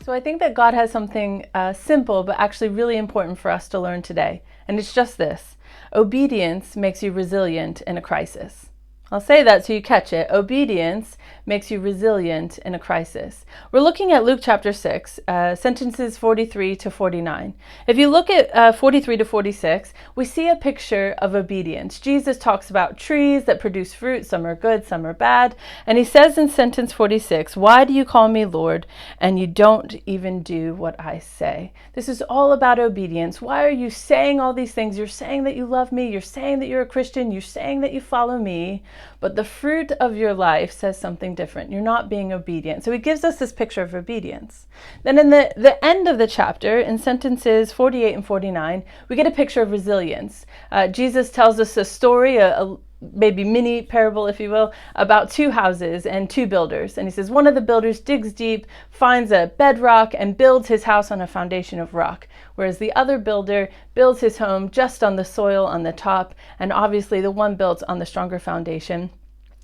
So I think that God has something simple, but actually really important for us to learn today. And it's just this: obedience makes you resilient in a crisis. I'll say that so you catch it. Obedience makes you resilient in a crisis. We're looking at Luke chapter 6, sentences 43 to 49. If you look at 43 to 46, we see a picture of obedience. Jesus talks about trees that produce fruit. Some are good, some are bad. And he says in sentence 46, "Why do you call me Lord, and you don't even do what I say?" This is all about obedience. Why are you saying all these things? You're saying that you love me. You're saying that you're a Christian. You're saying that you follow me. But the fruit of your life says something different. You're not being obedient. So he gives us this picture of obedience. Then in the end of the chapter, in sentences 48 and 49, we get a picture of resilience. Jesus tells us a story, a maybe mini parable, if you will, about two houses and two builders. And he says one of the builders digs deep, finds a bedrock, and builds his house on a foundation of rock, whereas the other builder builds his home just on the soil on the top. And obviously the one built on the stronger foundation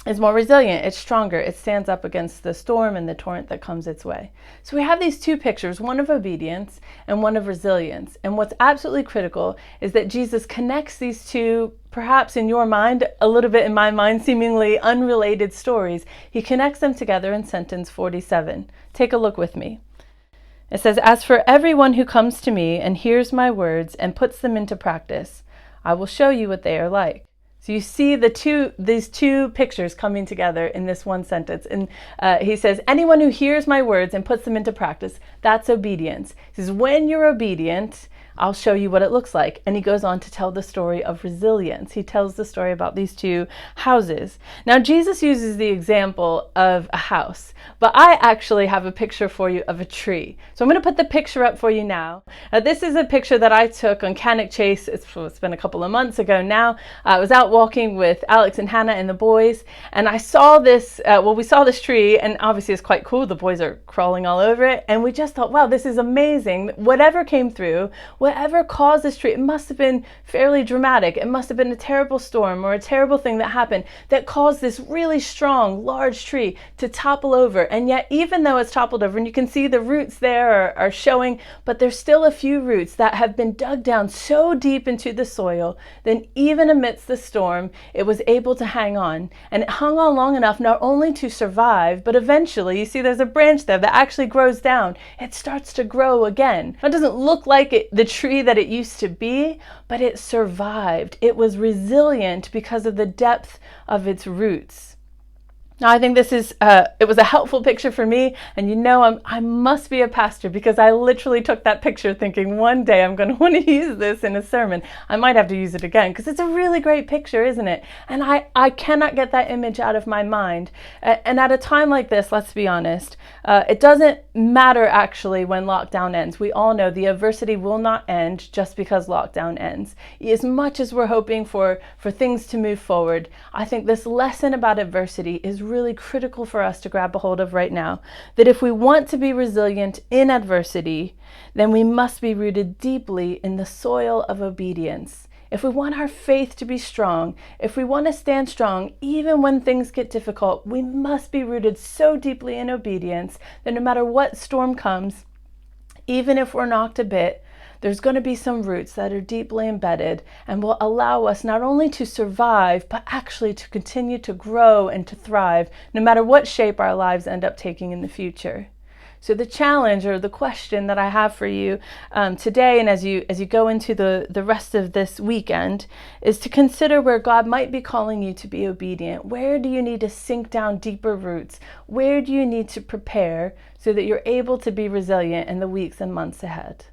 is more resilient, it's stronger, it stands up against the storm and the torrent that comes its way. So we have these two pictures, one of obedience and one of resilience. And what's absolutely critical is that Jesus connects these two, perhaps in your mind, a little bit in my mind, seemingly unrelated stories. He connects them together in sentence 47. Take a look with me. It says, "As for everyone who comes to me and hears my words and puts them into practice, I will show you what they are like." So you see these two pictures coming together in this one sentence. And he says, anyone who hears my words and puts them into practice, that's obedience. He says, when you're obedient, I'll show you what it looks like. And he goes on to tell the story of resilience. He tells the story about these two houses. Now, Jesus uses the example of a house, but I actually have a picture for you of a tree. So I'm going to put the picture up for you now. This is a picture that I took on Cannock Chase. It's been a couple of months ago now. I was out walking with Alex and Hannah and the boys, and I saw this, we saw this tree, and obviously it's quite cool. The boys are crawling all over it, and we just thought, wow, this is amazing. Whatever came through, whatever caused this tree, it must have been fairly dramatic. It must have been a terrible storm or a terrible thing that happened that caused this really strong, large tree to topple over. And yet, even though it's toppled over, and you can see the roots there are showing, but there's still a few roots that have been dug down so deep into the soil, then even amidst the storm, it was able to hang on. And it hung on long enough not only to survive, but eventually, you see there's a branch there that actually grows down. It starts to grow again. It doesn't look like the tree that it used to be, but it survived. It was resilient because of the depth of its roots. Now, I think this is, it was a helpful picture for me, and you know I must be a pastor because I literally took that picture thinking one day I'm going to want to use this in a sermon. I might have to use it again because it's a really great picture, isn't it? And I cannot get that image out of my mind. And at a time like this, let's be honest, it doesn't matter actually when lockdown ends. We all know the adversity will not end just because lockdown ends. As much as we're hoping for things to move forward, I think this lesson about adversity is really critical for us to grab a hold of right now. That if we want to be resilient in adversity, then we must be rooted deeply in the soil of obedience. If we want our faith to be strong, if we want to stand strong even when things get difficult, we must be rooted so deeply in obedience that no matter what storm comes, even if we're knocked a bit, there's going to be some roots that are deeply embedded and will allow us not only to survive, but actually to continue to grow and to thrive, no matter what shape our lives end up taking in the future. So the challenge or the question that I have for you today, and as you go into the rest of this weekend, is to consider where God might be calling you to be obedient. Where do you need to sink down deeper roots? Where do you need to prepare so that you're able to be resilient in the weeks and months ahead?